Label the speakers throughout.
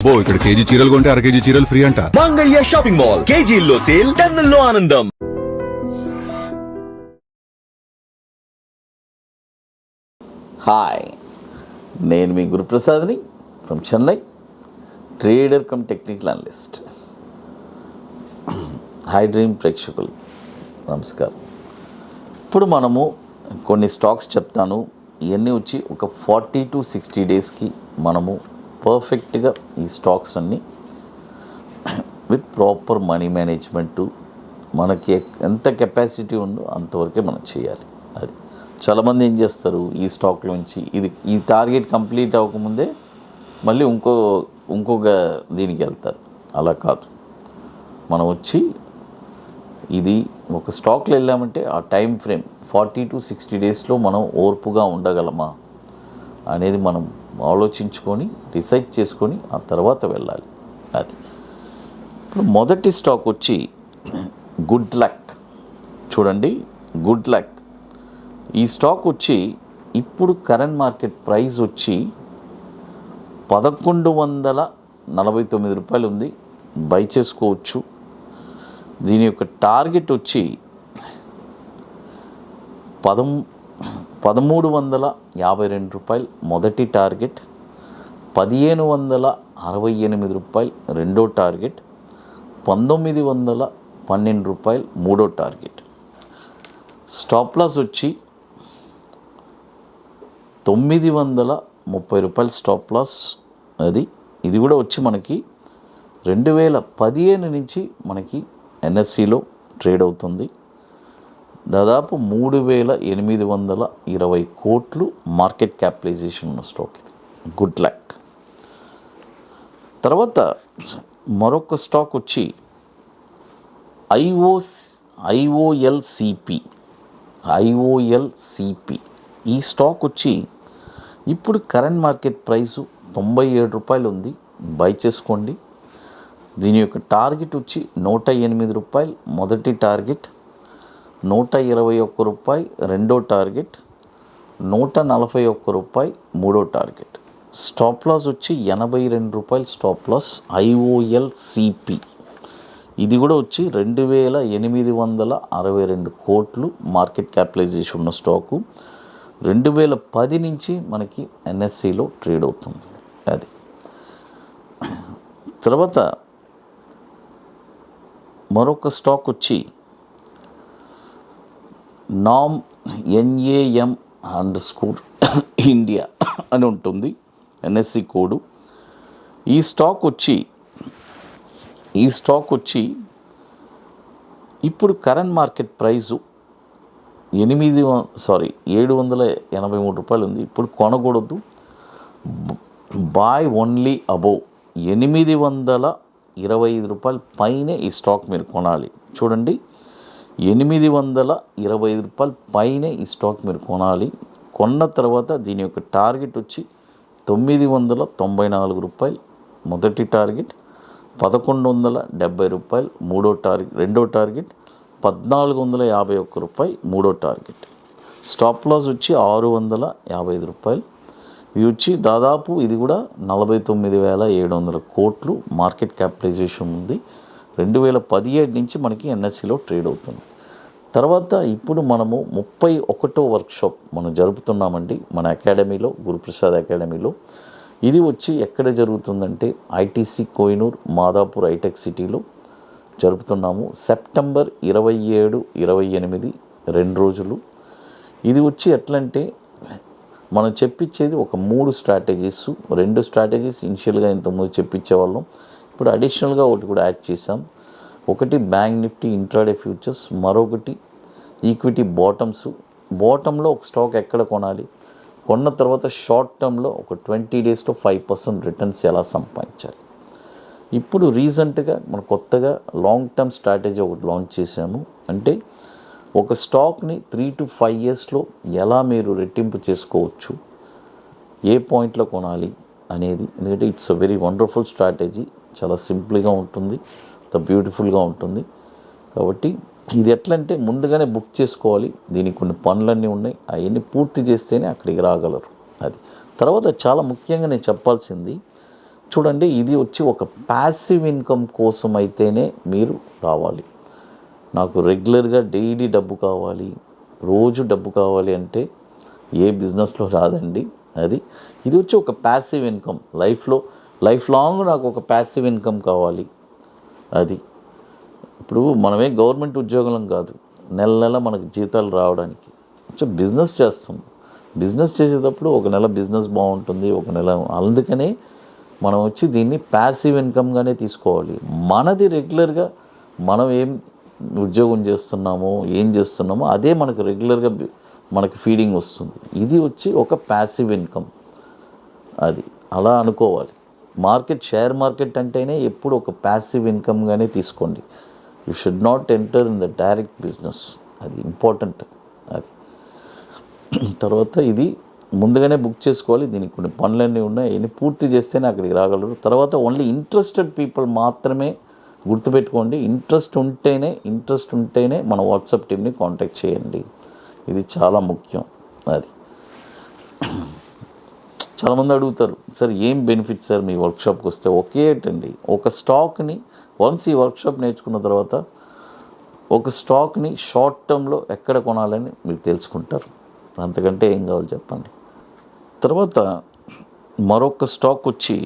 Speaker 1: ఇక్కడ కేజీ చీరలు కొంటే అర కేజీ చీరలు ఫ్రీ అంట.
Speaker 2: మంగళ్య షాపింగ్ మాల్ కేజీల్లో సేల్, టన్నుల్లో ఆనందం.
Speaker 3: హాయ్, నేను మీ గురుప్రసాద్ని from Chennai, trader cum technical analyst. Hi dream ప్రేక్షకులు నమస్కారం. ఇప్పుడు మనము కొన్ని స్టాక్స్ చెప్తాను. ఇవన్నీ వచ్చి ఒక 40 to 60 డేస్కి మనము పర్ఫెక్ట్గా ఈ స్టాక్స్ అన్నీ విత్ ప్రాపర్ మనీ మేనేజ్మెంటు, మనకి ఎంత కెపాసిటీ ఉందో అంతవరకే మనం చేయాలి. అది చాలామంది ఏం చేస్తారు, ఈ స్టాక్లోంచి ఈ టార్గెట్ కంప్లీట్ అవ్వకముందే మళ్ళీ ఇంకొక దీనికి వెళ్తారు. అలా కాదు, మనం వచ్చి ఇది ఒక స్టాక్లో వెళ్ళామంటే ఆ టైం ఫ్రేమ్ 40 to 60 డేస్లో మనం ఓర్పుగా ఉండగలమా అనేది మనం ఆలోచించుకొని డిసైడ్ చేసుకొని ఆ తర్వాత వెళ్ళాలి. అది ఇప్పుడు మొదటి స్టాక్ వచ్చి గుడ్ లక్. చూడండి, గుడ్ లక్ ఈ స్టాక్ వచ్చి ఇప్పుడు కరెంట్ మార్కెట్ ప్రైస్ వచ్చి 1149 రూపాయలు ఉంది. బై చేసుకోవచ్చు. దీని యొక్క టార్గెట్ వచ్చి 1352 రూపాయలు మొదటి టార్గెట్, 1568 రూపాయలు రెండో టార్గెట్, 1912 రూపాయలు మూడో టార్గెట్. స్టాప్ లాస్ వచ్చి 930 రూపాయలు స్టాప్ లాస్. ఇది కూడా వచ్చి మనకి 2015 నుంచి మనకి ఎన్ఎస్సిలో ట్రేడ్ అవుతుంది. దాదాపు 3820 కోట్లు మార్కెట్ క్యాపిటలైజేషన్ ఉన్న స్టాక్ ఇది, గుడ్ లక్. తర్వాత మరొక స్టాక్ వచ్చి ఐఓఎల్సిపి. ఈ స్టాక్ వచ్చి ఇప్పుడు కరెంట్ మార్కెట్ ప్రైసు 97 రూపాయలు ఉంది. బై చేసుకోండి. దీని యొక్క టార్గెట్ వచ్చి 108 రూపాయలు మొదటి టార్గెట్, 121 రూపాయి రెండో టార్గెట్, 141 రూపాయి మూడో టార్గెట్. స్టాప్ లాస్ వచ్చి 82 రూపాయలు స్టాప్ లాస్. ఐఓఎల్సిపి ఇది కూడా వచ్చి 2862 కోట్లు మార్కెట్ క్యాపిటలైజేషన్ ఉన్న స్టాకు. 2010 నుంచి మనకి ఎన్ఎస్సిలో ట్రేడ్ అవుతుంది. అది తర్వాత మరొక స్టాక్ వచ్చి NAM ఇండియా అని ఉంటుంది, ఎన్ఎస్సి కోడు. ఈ స్టాక్ వచ్చి ఇప్పుడు కరెంట్ మార్కెట్ ప్రైజు 783 రూపాయలు ఉంది. ఇప్పుడు కొనకూడదు, బాయ్ ఓన్లీ అబోవ్ 825 రూపాయల పైనే ఈ స్టాక్ మీరు కొనాలి. చూడండి, 825 రూపాయల పైనే ఈ స్టాక్ మీరు కొనాలి. కొన్న తర్వాత దీని యొక్క టార్గెట్ వచ్చి 994 రూపాయలు మొదటి టార్గెట్, 1170 రూపాయలు రెండో టార్గెట్, 1451 రూపాయలు మూడో టార్గెట్. స్టాప్ లాస్ వచ్చి 655 రూపాయలు. ఇది వచ్చి దాదాపు ఇది కూడా 49,700 కోట్లు మార్కెట్ క్యాపిటలైజేషన్ ఉంది. 2017 నుంచి మనకి ఎన్ఎస్సిలో ట్రేడ్ అవుతుంది. తర్వాత ఇప్పుడు మనము 31వ వర్క్షాప్ మనం జరుపుతున్నామండి మన అకాడమీలో, గురుప్రసాద్ అకాడమీలో. ఇది వచ్చి ఎక్కడ జరుగుతుందంటే ఐటీసీ కోహినూర్ మాదాపూర్ హైటెక్ సిటీలో జరుపుతున్నాము. సెప్టెంబర్ 27, 28 2 రోజులు. ఇది వచ్చి ఎట్లంటే మనం చెప్పించేది ఒక 3 స్ట్రాటజీస్. 2 స్ట్రాటజీస్ ఇనిషియల్గా ఇంతకుముందు చెప్పించేవాళ్ళం. ఇప్పుడు అడిషనల్గా ఒకటి కూడా యాడ్ చేసాం. ఒకటి బ్యాంక్ నిఫ్టీ ఇంట్రాడే ఫ్యూచర్స్, మరొకటి ఈక్విటీ బాటంలో ఒక స్టాక్ ఎక్కడ కొనాలి, కొన్న తర్వాత షార్ట్ టర్మ్లో ఒక 20 డేస్లో 5% రిటర్న్స్ ఎలా సంపాదించాలి. ఇప్పుడు రీసెంట్గా మనం కొత్తగా లాంగ్ టర్మ్ స్ట్రాటజీ ఒకటి లాంచ్ చేసాము. అంటే ఒక స్టాక్ని 3 to 5 ఇయర్స్లో ఎలా మీరు రెట్టింపు చేసుకోవచ్చు, ఏ పాయింట్లో కొనాలి అనేది. ఎందుకంటే it's a very wonderful strategy, చాలా సింపుల్గా ఉంటుంది, బ్యూటిఫుల్గా ఉంటుంది. కాబట్టి ఇది ఎట్లంటే ముందుగానే బుక్ చేసుకోవాలి. దీనికి కొన్ని పనులన్నీ ఉన్నాయి, అవన్నీ పూర్తి చేస్తేనే అక్కడికి రాగలరు. అది తర్వాత చాలా ముఖ్యంగా నేను చెప్పాల్సింది, చూడండి, ఇది వచ్చి ఒక ప్యాసివ్ ఇన్కమ్ కోసం అయితేనే మీరు రావాలి. నాకు రెగ్యులర్గా డైలీ డబ్బు కావాలి, రోజు డబ్బు కావాలి అంటే ఏ బిజినెస్లో రాదండి అది. ఇది వచ్చి ఒక ప్యాసివ్ ఇన్కమ్, లైఫ్ లాంగ్ నాకు ఒక ప్యాసివ్ ఇన్కమ్ కావాలి అది. ఇప్పుడు మనమే గవర్నమెంట్ ఉద్యోగులం కాదు, నెల నెల మనకు జీతాలు రావడానికి బిజినెస్ చేస్తాం. బిజినెస్ చేసేటప్పుడు ఒక నెల బిజినెస్ బాగుంటుంది, ఒక నెల, అందుకనే మనం వచ్చి దీన్ని ప్యాసివ్ ఇన్కమ్గానే తీసుకోవాలి. మనది రెగ్యులర్గా మనం ఏం ఉద్యోగం చేస్తున్నామో ఏం చేస్తున్నామో అదే మనకు రెగ్యులర్గా మనకి ఫీడింగ్ వస్తుంది. ఇది వచ్చి ఒక ప్యాసివ్ ఇన్కమ్ అది, అలా అనుకోవాలి. షేర్ మార్కెట్ అంటేనే ఎప్పుడు ఒక ప్యాసివ్ ఇన్కమ్గానే తీసుకోండి. You should not enter in the direct business, అది ఇంపార్టెంట్ అది. తర్వాత ఇది ముందుగానే బుక్ చేసుకోవాలి. దీనికి కొన్ని పనులన్నీ ఉన్నాయి, ఇవన్నీ పూర్తి చేస్తేనే అక్కడికి రాగలరు. తర్వాత ఓన్లీ ఇంట్రెస్టెడ్ పీపుల్ మాత్రమే గుర్తుపెట్టుకోండి. ఇంట్రెస్ట్ ఉంటేనే మన వాట్సాప్ టీమ్ని కాంటాక్ట్ చేయండి, ఇది చాలా ముఖ్యం అది. చాలామంది అడుగుతారు, సార్ ఏం బెనిఫిట్ సార్ మీ వర్క్షాప్కి వస్తే? ఒకేటండి, ఒక స్టాక్ని వన్స్ ఈ వర్క్షాప్ నేర్చుకున్న తర్వాత ఒక స్టాక్ని షార్ట్ టర్మ్లో ఎక్కడ కొనాలని మీరు తెలుసుకుంటారు. అంతకంటే ఏం కావాలి చెప్పండి. తర్వాత మరొక స్టాక్ వచ్చి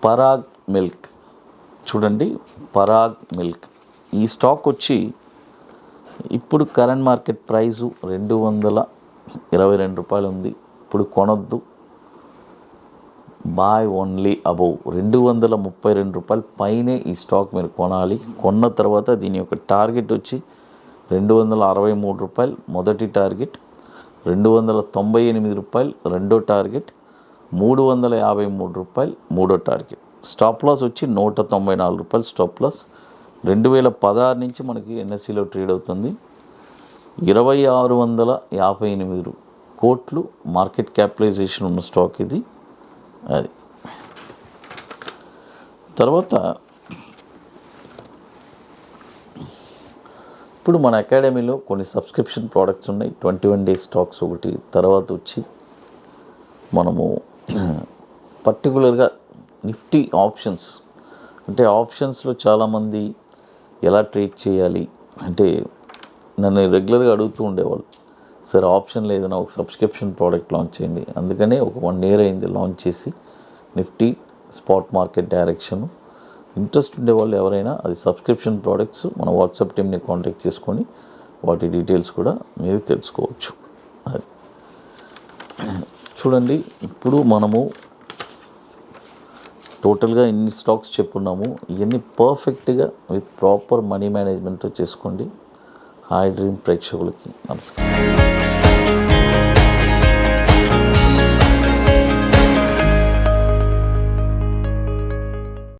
Speaker 3: పరాగ్ మిల్క్. చూడండి, పరాగ్ మిల్క్ ఈ స్టాక్ వచ్చి ఇప్పుడు కరెంట్ మార్కెట్ ప్రైజు 222 రూపాయలు ఉంది. ఇప్పుడు కొనొద్దు, బాయ్ ఓన్లీ అబౌవ్ 232 రూపాయల పైనే ఈ స్టాక్ మీరు కొనాలి. కొన్న తర్వాత దీని యొక్క టార్గెట్ వచ్చి 263 రూపాయలు మొదటి టార్గెట్, 298 రూపాయలు రెండో టార్గెట్, 353 రూపాయలు మూడో టార్గెట్. స్టాప్ లాస్ వచ్చి 194 రూపాయలు స్టాప్ లాస్. 2016 నుంచి మనకి ఎన్ఎస్సిలో ట్రేడ్ అవుతుంది. 2658 కోట్లు మార్కెట్ క్యాపిటలైజేషన్ ఉన్న స్టాక్ ఇది అది. తర్వాత ఇప్పుడు మన అకాడమీలో కొన్ని సబ్స్క్రిప్షన్ ప్రోడక్ట్స్ ఉన్నాయి. 21 డేస్ స్టాక్స్ ఒకటి. తర్వాత వచ్చి మనము పర్టికులర్గా నిఫ్టీ ఆప్షన్స్, అంటే ఆప్షన్స్లో చాలామంది ఎలా ట్రేడ్ చేయాలి అంటే నన్ను రెగ్యులర్గా అడుగుతూ ఉండేవాళ్ళు, సార్ ఆప్షన్లో ఏదైనా ఒక సబ్స్క్రిప్షన్ ప్రోడక్ట్ లాంచ్ చేయండి. అందుకనే ఒక 1 year అయింది లాంచ్ చేసి. Nifty spot market direction. Interest ఉండేవాళ్ళు ఎవరైనా అది సబ్స్క్రిప్షన్ ప్రోడక్ట్స్ మన వాట్సాప్ టీమ్ని కాంటాక్ట్ చేసుకొని వాటి డీటెయిల్స్ కూడా మీరు తెలుసుకోవచ్చు అది. చూడండి, ఇప్పుడు మనము టోటల్గా ఇన్ని స్టాక్స్ చెప్పున్నాము. ఇవన్నీ పర్ఫెక్ట్గా విత్ ప్రాపర్ మనీ మేనేజ్మెంట్తో చేసుకోండి. హాయ్ డ్రీమ్ ప్రేక్షకులకి నమస్కారం.